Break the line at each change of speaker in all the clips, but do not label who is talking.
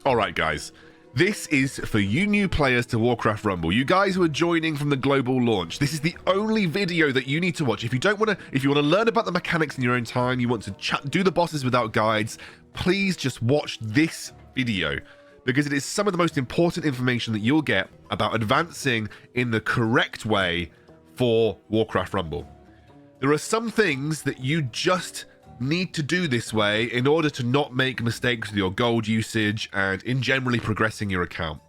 Alright guys, this is for you new players to Warcraft Rumble. You guys who are joining from the global launch. This is the only video that you need to watch. If you want to learn about the mechanics in your own time, you want to do the bosses without guides, please just watch this video, because it is some of the most important information that you'll get about advancing in the correct way for Warcraft Rumble. There are some things that you just need to do this way in order to not make mistakes with your gold usage and in generally progressing your account.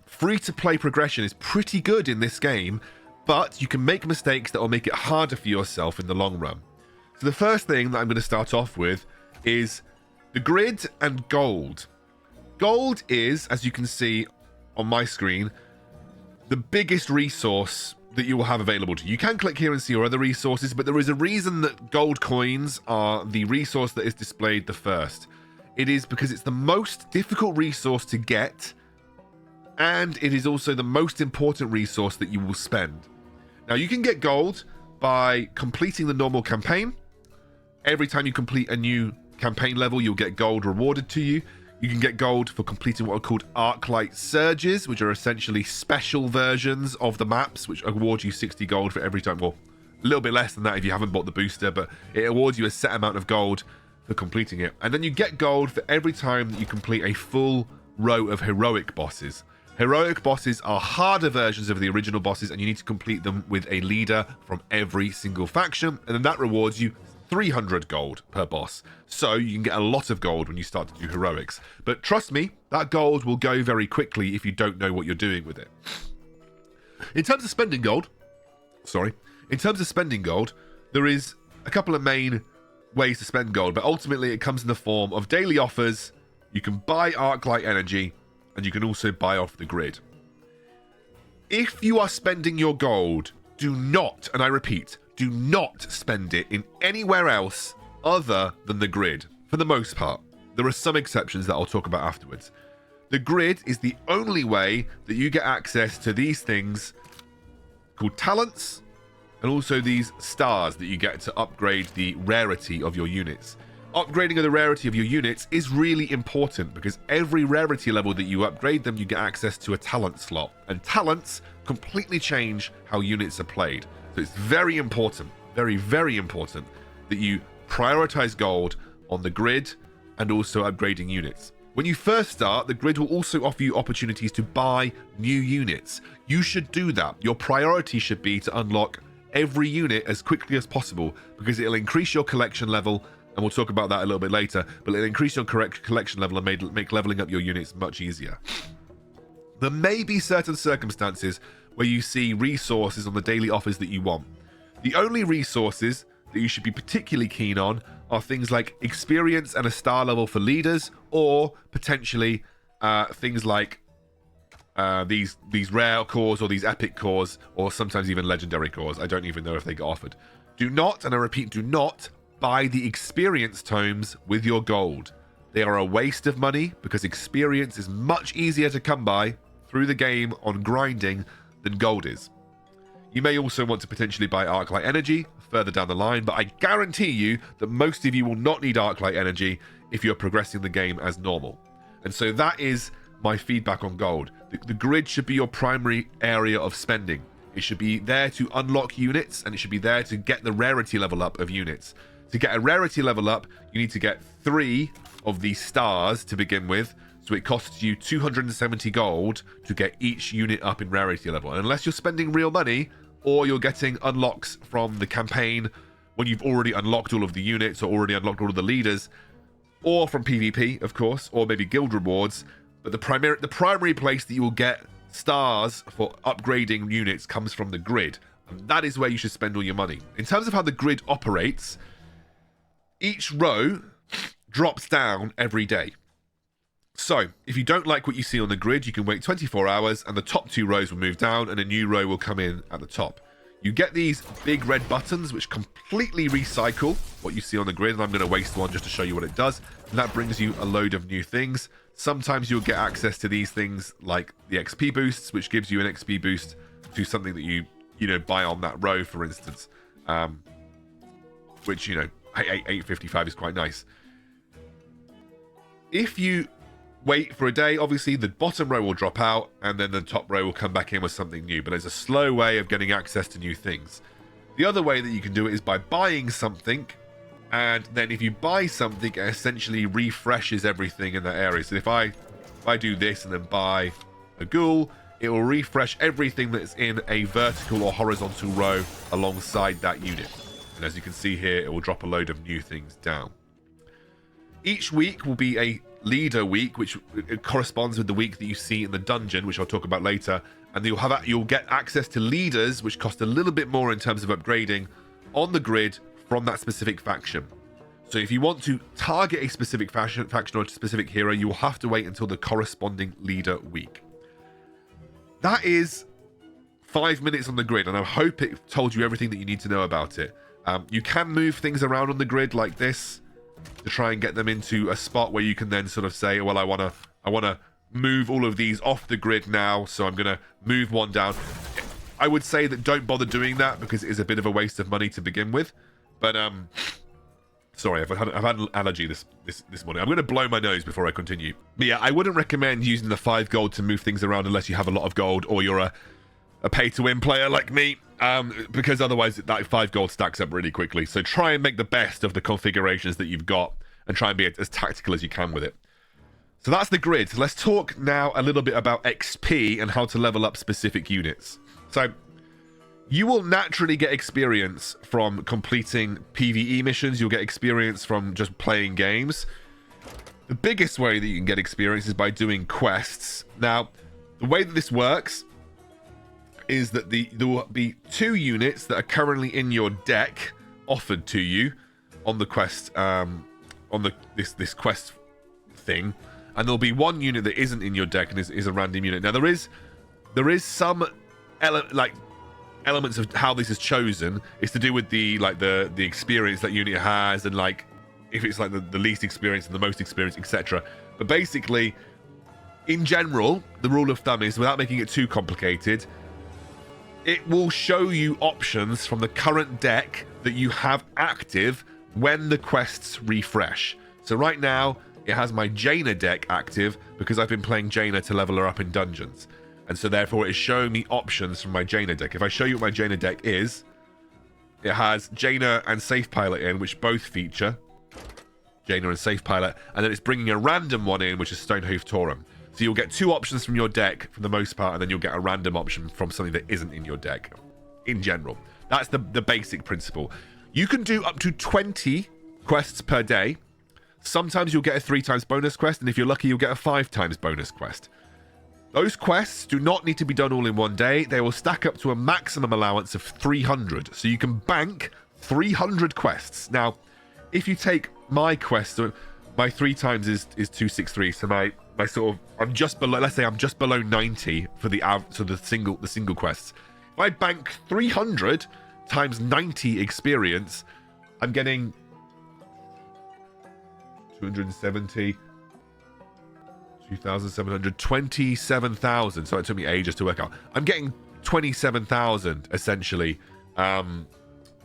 Free-to-play progression is pretty good in this game, but you can make mistakes that will make it harder for yourself in the long run. So the first thing that I'm going to start off with is the grid and gold. Gold is, as you can see on my screen, the biggest resource that you will have available to you. You can click here and see your other resources, but there is a reason that gold coins are the resource that is displayed the first. It is because it's the most difficult resource to get, and it is also the most important resource that you will spend. Now, you can get gold by completing the normal campaign. Every time you complete a new campaign level, you'll get gold rewarded to you. You can get gold for completing what are called Arclight Surges, which are essentially special versions of the maps, which award you 60 gold for every time. Well, a little bit less than that if you haven't bought the booster, but it awards you a set amount of gold for completing it. And then you get gold for every time that you complete a full row of heroic bosses. Heroic bosses are harder versions of the original bosses, and you need to complete them with a leader from every single faction, and then that rewards you 300 gold per boss. So you can get a lot of gold when you start to do heroics. But trust me, that gold will go very quickly if you don't know what you're doing with it. In terms of spending gold, there is a couple of main ways to spend gold, but ultimately it comes in the form of daily offers. You can buy Arclight energy, and you can also buy off the grid. If you are spending your gold, do not, and I repeat, do not spend it in anywhere else other than the grid, for the most part. There are some exceptions that I'll talk about afterwards. The grid is the only way that you get access to these things called talents, and also these stars that you get to upgrade the rarity of your units. Upgrading of the rarity of your units is really important, because every rarity level that you upgrade them, you get access to a talent slot. And talents completely change how units are played. So it's very important, very, very important that you prioritize gold on the grid and also upgrading units. When you first start, the grid will also offer you opportunities to buy new units. You should do that. Your priority should be to unlock every unit as quickly as possible, because it'll increase your collection level, and we'll talk about that a little bit later, but it'll increase your collection level and make leveling up your units much easier. There may be certain circumstances where you see resources on the daily offers that you want. The only resources that you should be particularly keen on are things like experience and a star level for leaders, or potentially things like these rare cores or these epic cores, or sometimes even legendary cores. I don't even know if they get offered. Do not, and I repeat, do not buy the experience tomes with your gold. They are a waste of money, because experience is much easier to come by through the game on grinding than gold is. You may also want to potentially buy Arclight energy further down the line, but I guarantee you that most of you will not need Arclight energy if you're progressing the game as normal. And so that is my feedback on gold. The grid should be your primary area of spending. It should be there to unlock units, and it should be there to get the rarity level up of units. To get a rarity level up, you need to get 3 of these stars to begin with. So it costs you 270 gold to get each unit up in rarity level. And unless you're spending real money, or you're getting unlocks from the campaign when you've already unlocked all of the units or already unlocked all of the leaders, or from PvP, of course, or maybe guild rewards. But the primary place that you will get stars for upgrading units comes from the grid. And that is where you should spend all your money. In terms of how the grid operates, each row drops down every day. So, if you don't like what you see on the grid, you can wait 24 hours and the top 2 rows will move down and a new row will come in at the top. You get these big red buttons which completely recycle what you see on the grid, and I'm going to waste one just to show you what it does. And that brings you a load of new things. Sometimes you'll get access to these things like the XP boosts, which gives you an XP boost to something that you buy on that row, for instance. Which, 855 is quite nice. If you wait for a day, obviously the bottom row will drop out and then the top row will come back in with something new. But there's a slow way of getting access to new things. The other way that you can do it is by buying something, and then if you buy something, it essentially refreshes everything in that area. So if I do this and then buy a ghoul, it will refresh everything that's in a vertical or horizontal row alongside that unit. And as you can see here, it will drop a load of new things down. Each week will be a leader week, which corresponds with the week that you see in the dungeon, which I'll talk about later. And you'll get access to leaders, which cost a little bit more in terms of upgrading on the grid from that specific faction. So if you want to target a specific faction or a specific hero, you will have to wait until the corresponding leader week. That is 5 minutes on the grid, and I hope it told you everything that you need to know about it. You can move things around on the grid like this to try and get them into a spot where you can then sort of say, well, I want to move all of these off the grid now, so I'm going to move one down. I would say that don't bother doing that because it is a bit of a waste of money to begin with. But sorry, I've had an allergy this morning. I'm going to blow my nose before I continue. But yeah, I wouldn't recommend using the 5 gold to move things around unless you have a lot of gold or you're a pay-to-win player like me, because otherwise that 5 gold stacks up really quickly. So try and make the best of the configurations that you've got and try and be as tactical as you can with it. So that's the grid. So let's talk now a little bit about XP and how to level up specific units. So you will naturally get experience from completing PvE missions. You'll get experience from just playing games. The biggest way that you can get experience is by doing quests. Now, the way that this works is that there will be 2 units that are currently in your deck offered to you on the quest, on this quest thing, and there'll be 1 unit that isn't in your deck and is a random unit. Now there is some elements of how this is chosen. It's to do with the experience that unit has, and like if it's like the least experience and the most experience, etc. But basically, in general, the rule of thumb is, without making it too complicated, it will show you options from the current deck that you have active when the quests refresh. So right now, it has my Jaina deck active because I've been playing Jaina to level her up in dungeons. And so therefore, it's showing me options from my Jaina deck. If I show you what my Jaina deck is, it has Jaina and Safe Pilot in, which both feature Jaina and Safe Pilot. And then it's bringing a random one in, which is Stonehoof Taurum. So you'll get 2 options from your deck for the most part, and then you'll get a random option from something that isn't in your deck in general. That's the basic principle. You can do up to 20 quests per day. Sometimes you'll get a 3 times bonus quest, and if you're lucky, you'll get a 5 times bonus quest. Those quests do not need to be done all in one day. They will stack up to a maximum allowance of 300. So you can bank 300 quests. Now, if you take my quest, my 3 times is 263. So my sort of, I'm just below, let's say I'm just below 90 for the single quests. If I bank 300 times 90 experience, I'm getting 270, 2,700, 27,000. So it took me ages to work out. I'm getting 27,000 essentially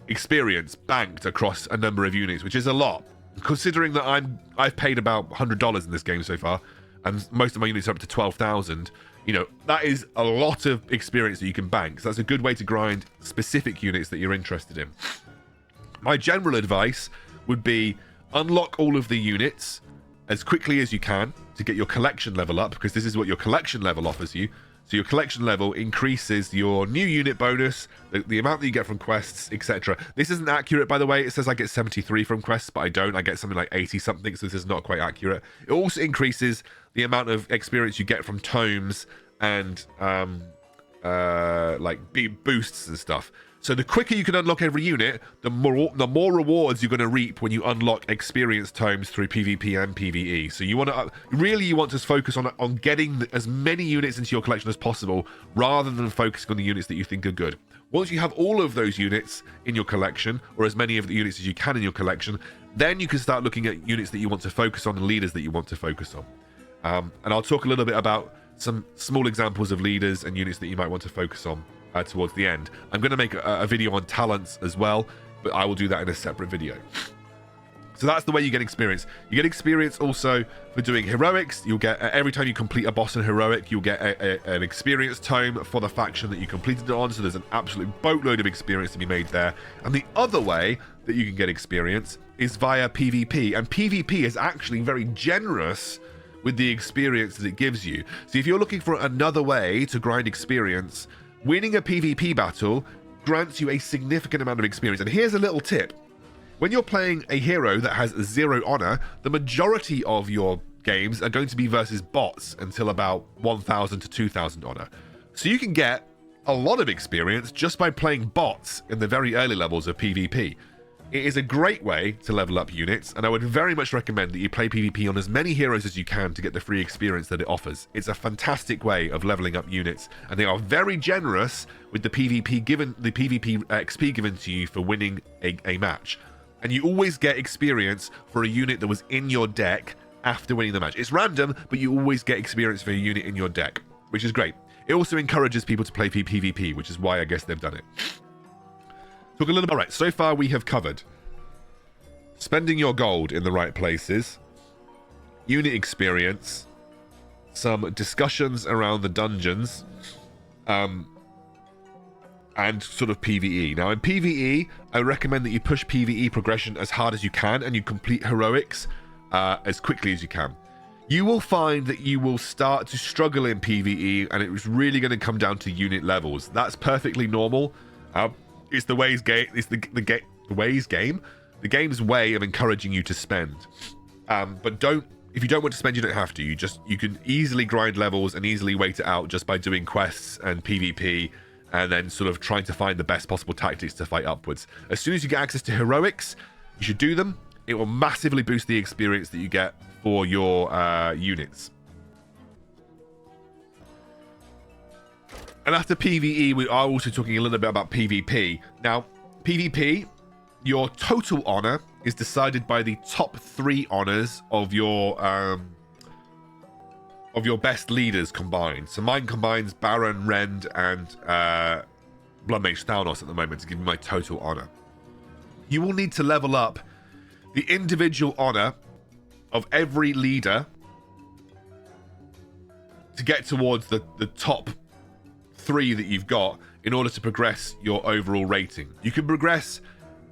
experience banked across a number of units, which is a lot, considering that I've paid about $100 in this game so far, and most of my units are up to 12,000. You know, that is a lot of experience that you can bank. So that's a good way to grind specific units that you're interested in. My general advice would be unlock all of the units as quickly as you can to get your collection level up, because this is what your collection level offers you. So your collection level increases your new unit bonus, the amount that you get from quests, etc. This isn't accurate, by the way. It says I get 73 from quests, but I don't. I get something like 80 something, so this is not quite accurate. It also increases the amount of experience you get from tomes and boosts and stuff. So the quicker you can unlock every unit, the more rewards you're going to reap when you unlock experience tomes through PvP and PvE. So you want to focus on getting as many units into your collection as possible, rather than focusing on the units that you think are good. Once you have all of those units in your collection, or as many of the units as you can in your collection, then you can start looking at units that you want to focus on and leaders that you want to focus on. And I'll talk a little bit about some small examples of leaders and units that you might want to focus on towards the end. I'm going to make a video on talents as well, but I will do that in a separate video. So that's the way you get experience. You get experience also for doing heroics. You'll get, every time you complete a boss in heroic, you'll get an experience tome for the faction that you completed it on. So there's an absolute boatload of experience to be made there. And the other way that you can get experience is via PvP. And PvP is actually very generous with the experience that it gives you. So if you're looking for another way to grind experience, winning a PvP battle grants you a significant amount of experience. And here's a little tip. When you're playing a hero that has 0 honor, the majority of your games are going to be versus bots until about 1,000 to 2,000 honor. So you can get a lot of experience just by playing bots in the very early levels of PvP. It is a great way to level up units, and I would very much recommend that you play PvP on as many heroes as you can to get the free experience that it offers. It's a fantastic way of leveling up units, and they are very generous with the PvP XP given to you for winning a match. And you always get experience for a unit that was in your deck after winning the match. It's random, but you always get experience for a unit in your deck, which is great. It also encourages people to play PvP, which is why I guess they've done it. Talk a little bit. All right, so far we have covered spending your gold in the right places, unit experience, some discussions around the dungeons, and sort of PvE. Now in PvE, I recommend that you push PvE progression as hard as you can and you complete heroics as quickly as you can. You will find that you will start to struggle in PvE, and it's really going to come down to unit levels. That's perfectly normal. It's the ways game. It's the ways game. The game's way of encouraging you to spend. But if you don't want to spend, you don't have to. You can easily grind levels and easily wait it out just by doing quests and PvP, and then sort of trying to find the best possible tactics to fight upwards. As soon as you get access to heroics, you should do them. It will massively boost the experience that you get for your units. And after PvE, we are also talking a little bit about PvP. Now, PvP, your total honor is decided by the top 3 honors of your best leaders combined. So mine combines Baron, Rend, and Blood Mage Thalnos at the moment to give me my total honor. You will need to level up the individual honor of every leader to get towards the top 3 that you've got in order to progress your overall rating. You can progress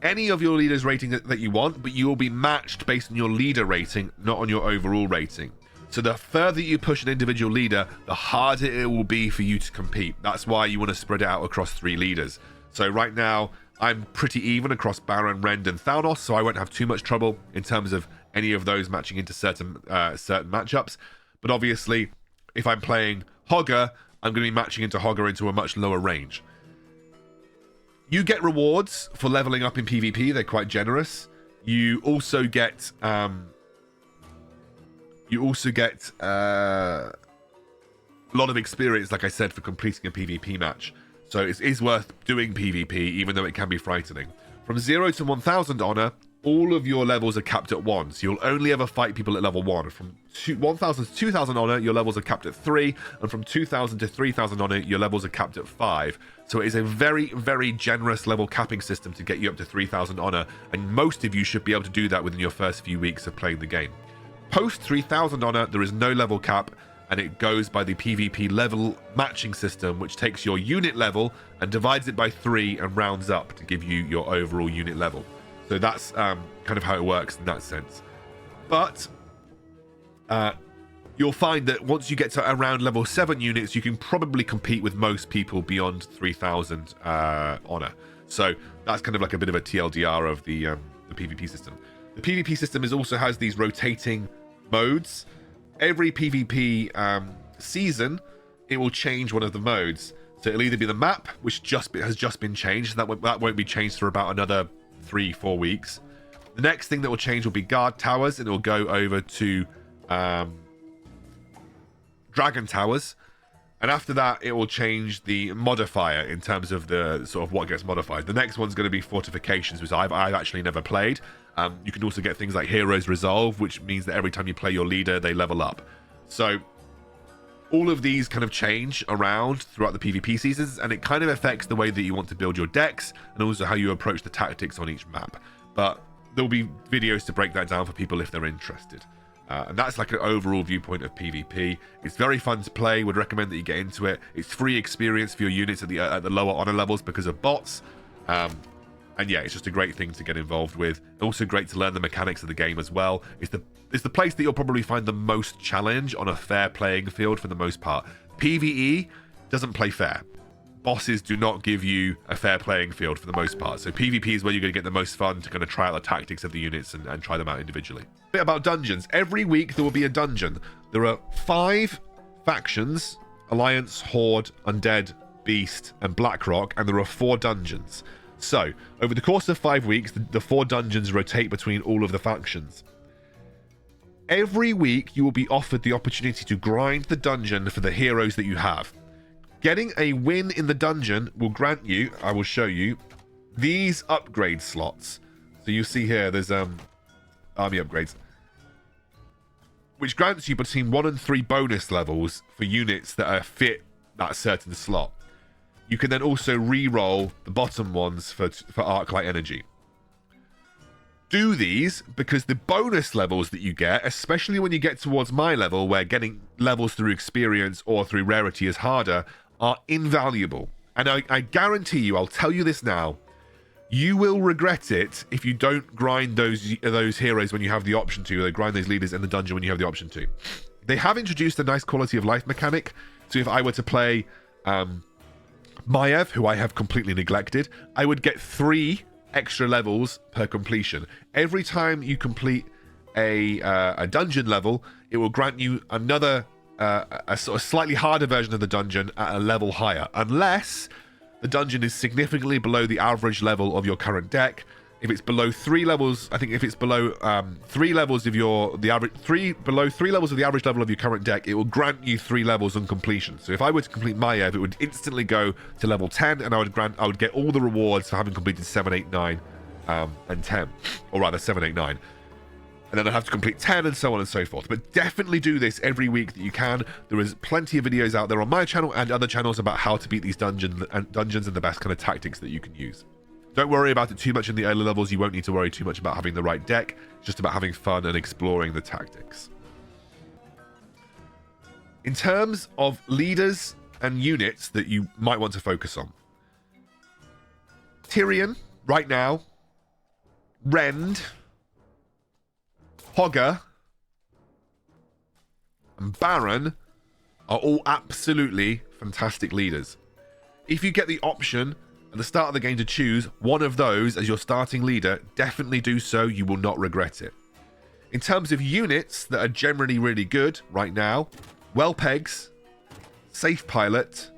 any of your leaders' rating that you want, but you will be matched based on your leader rating, not on your overall rating. So the further you push an individual leader, the harder it will be for you to compete. That's why you want to spread it out across 3 leaders. So right now, I'm pretty even across Baron, Rend, and Thalnos, so I won't have too much trouble in terms of any of those matching into certain matchups. But obviously, if I'm playing Hogger, I'm going to be matching into Hogger into a much lower range. You get rewards for leveling up in PvP. They're quite generous. You also get a lot of experience, like I said, for completing a PvP match. So it is worth doing PvP, even though it can be frightening. From 0 to 1,000 honor, all of your levels are capped at 1. So you'll only ever fight people at level 1. From 1,000 to 2,000 honor, your levels are capped at 3. And from 2,000 to 3,000 honor, your levels are capped at 5. So it is a very, very generous level capping system to get you up to 3,000 honor. And most of you should be able to do that within your first few weeks of playing the game. Post 3,000 honor, there is no level cap, and it goes by the PvP level matching system, which takes your unit level and divides it by 3 and rounds up to give you your overall unit level. So that's kind of how it works in that sense. But you'll find that once you get to around level 7 units, you can probably compete with most people beyond 3,000 honor. So that's kind of like a bit of a TLDR of the PvP system. The PvP system also has these rotating modes. Every PvP season, it will change one of the modes. So it'll either be the map, which has just been changed. So that won't be changed for about another 3-4 weeks. The next thing that will change will be guard towers, and it will go over to dragon towers. And after that, it will change the modifier in terms of the sort of what gets modified. The next one's going to be fortifications, which I've actually never played. You can also get things like Heroes Resolve, which means that every time you play your leader, they level up. So all of these kind of change around throughout the PvP seasons, and it kind of affects the way that you want to build your decks and also how you approach the tactics on each map. But there'll be videos to break that down for people if they're interested. And that's like an overall viewpoint of PvP. It's very fun to play. Would recommend that you get into it. It's free experience for your units at the lower honor levels because of bots. And yeah, it's just a great thing to get involved with. Also great to learn the mechanics of the game as well. It's the place that you'll probably find the most challenge on a fair playing field for the most part. PvE doesn't play fair. Bosses do not give you a fair playing field for the most part. So PvP is where you're going to get the most fun to kind of try out the tactics of the units and try them out individually. A bit about dungeons. Every week there will be a dungeon. There are 5 factions: Alliance, Horde, Undead, Beast, and Blackrock, and there are 4 dungeons. So, over the course of 5 weeks, the 4 dungeons rotate between all of the factions. Every week, you will be offered the opportunity to grind the dungeon for the heroes that you have. Getting a win in the dungeon will grant you, I will show you, these upgrade slots. So you see here, there's army upgrades, which grants you between 1 and 3 bonus levels for units that are fit that certain slot. You can then also re-roll the bottom ones for Arclight Energy. Do these because the bonus levels that you get, especially when you get towards my level, where getting levels through experience or through rarity is harder, are invaluable. And I guarantee you, I'll tell you this now, you will regret it if you don't grind those heroes when you have the option to, or grind those leaders in the dungeon when you have the option to. They have introduced a nice quality of life mechanic, so if I were to play Maiev, who I have completely neglected, I would get 3 extra levels per completion. Every time you complete a dungeon level, it will grant you another a sort of slightly harder version of the dungeon at a level higher, unless the dungeon is significantly below the average level of your current deck. If it's below 3 levels, I think if it's below 3 levels of below 3 levels of the average level of your current deck, it will grant you 3 levels on completion. So if I were to complete Maiev, it would instantly go to level 10, and I would get all the rewards for having completed 7, 8, 9, and 10, or rather 7, 8, 9. And then I'd have to complete 10 and so on and so forth. But definitely do this every week that you can. There is plenty of videos out there on my channel and other channels about how to beat these dungeons and the best kind of tactics that you can use. Don't worry about it too much in the early levels. You won't need to worry too much about having the right deck. It's just about having fun and exploring the tactics. In terms of leaders and units that you might want to focus on, Tyrion, right now, Rend, Hogger, and Baron are all absolutely fantastic leaders. If you get the option at the start of the game to choose one of those as your starting leader, definitely do so. You will not regret it. In terms of units that are generally really good right now, Wellpegs, Safe Pilot,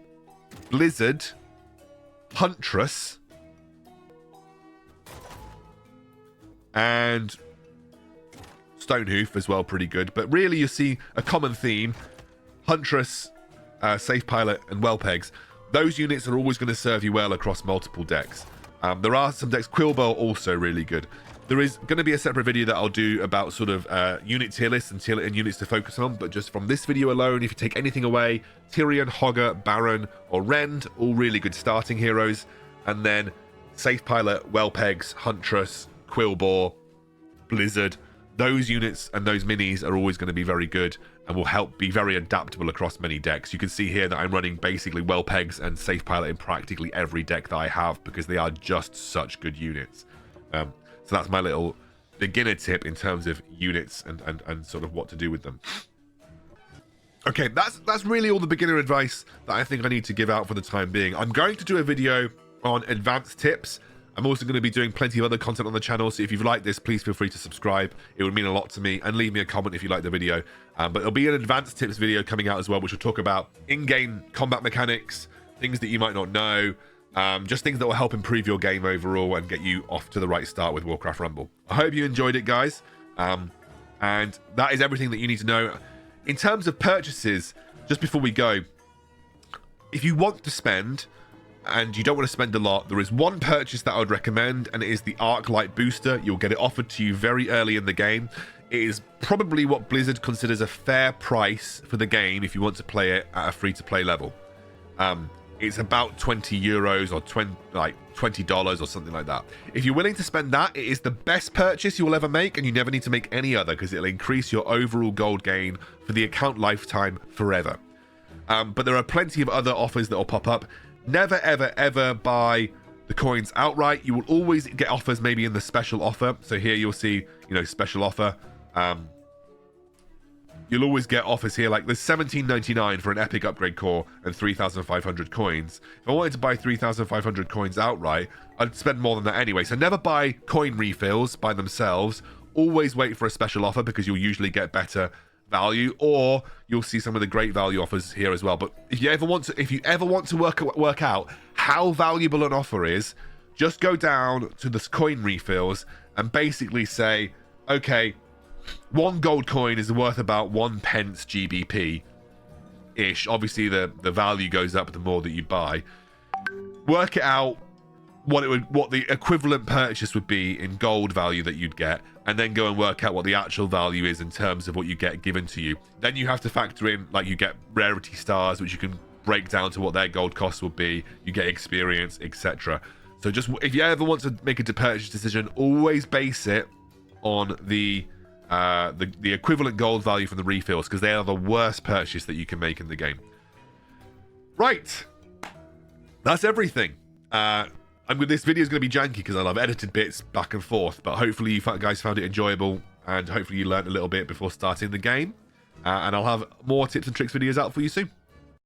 Blizzard, Huntress, and Stonehoof as well, pretty good. But really you see a common theme: Huntress, Safe Pilot, and Wellpegs. Those units are always going to serve you well across multiple decks. There are some decks, Quillbow also really good. There is going to be a separate video that I'll do about sort of unit tier lists and units to focus on, but just from this video alone, if you take anything away, Tyrion, Hogger, Baron, or Rend, all really good starting heroes. And then Safe Pilot, Wellpegs, Huntress, Quillbow, Blizzard, those units and those minis are always going to be very good and will help be very adaptable across many decks. You can see here that I'm running basically Wellpegs and Safe Pilot in practically every deck that I have because they are just such good units. So that's my little beginner tip in terms of units and sort of what to do with them. Okay, that's really all the beginner advice that I think I need to give out for the time being. I'm going to do a video on advanced tips. I'm also going to be doing plenty of other content on the channel, so if you've liked this, please feel free to subscribe. It would mean a lot to me, and leave me a comment if you like the video. But there'll be an advanced tips video coming out as well, which will talk about in-game combat mechanics, things that you might not know, just things that will help improve your game overall and get you off to the right start with Warcraft Rumble. I hope you enjoyed it, guys. And that is everything that you need to know. In terms of purchases, just before we go, if you want to spend and you don't want to spend a lot, there is one purchase that I would recommend, and it is the Arclight booster. You'll get it offered to you very early in the game. It is probably what Blizzard considers a fair price for the game if you want to play it at a free-to-play level. it's about 20 euros or $20 or something like that. If you're willing to spend that, it is the best purchase you will ever make, and you never need to make any other, because it'll increase your overall gold gain for the account lifetime forever. But there are plenty of other offers that will pop up. Never, ever, ever buy the coins outright. You will always get offers maybe in the special offer. So here you'll see, special offer. You'll always get offers here, like there's $17.99 for an epic upgrade core and 3,500 coins. If I wanted to buy 3,500 coins outright, I'd spend more than that anyway. So never buy coin refills by themselves. Always wait for a special offer, because you'll usually get better value, or you'll see some of the great value offers here as well. But if you ever want to work out how valuable an offer is, just go down to the coin refills and basically say, okay, one gold coin is worth about 1 pence GBP ish. Obviously the value goes up the more that you buy. Work it out what the equivalent purchase would be in gold value that you'd get, and then go and work out what the actual value is in terms of what you get given to you. Then you have to factor in, like, you get rarity stars, which you can break down to what their gold cost will be. You get experience, etc. So just, if you ever want to make a purchase decision, always base it on the equivalent gold value from the refills, because they are the worst purchase that you can make in the game. Right, that's everything. This video is going to be janky because I've edited bits back and forth, but hopefully you guys found it enjoyable, and hopefully you learned a little bit before starting the game. And I'll have more tips and tricks videos out for you soon.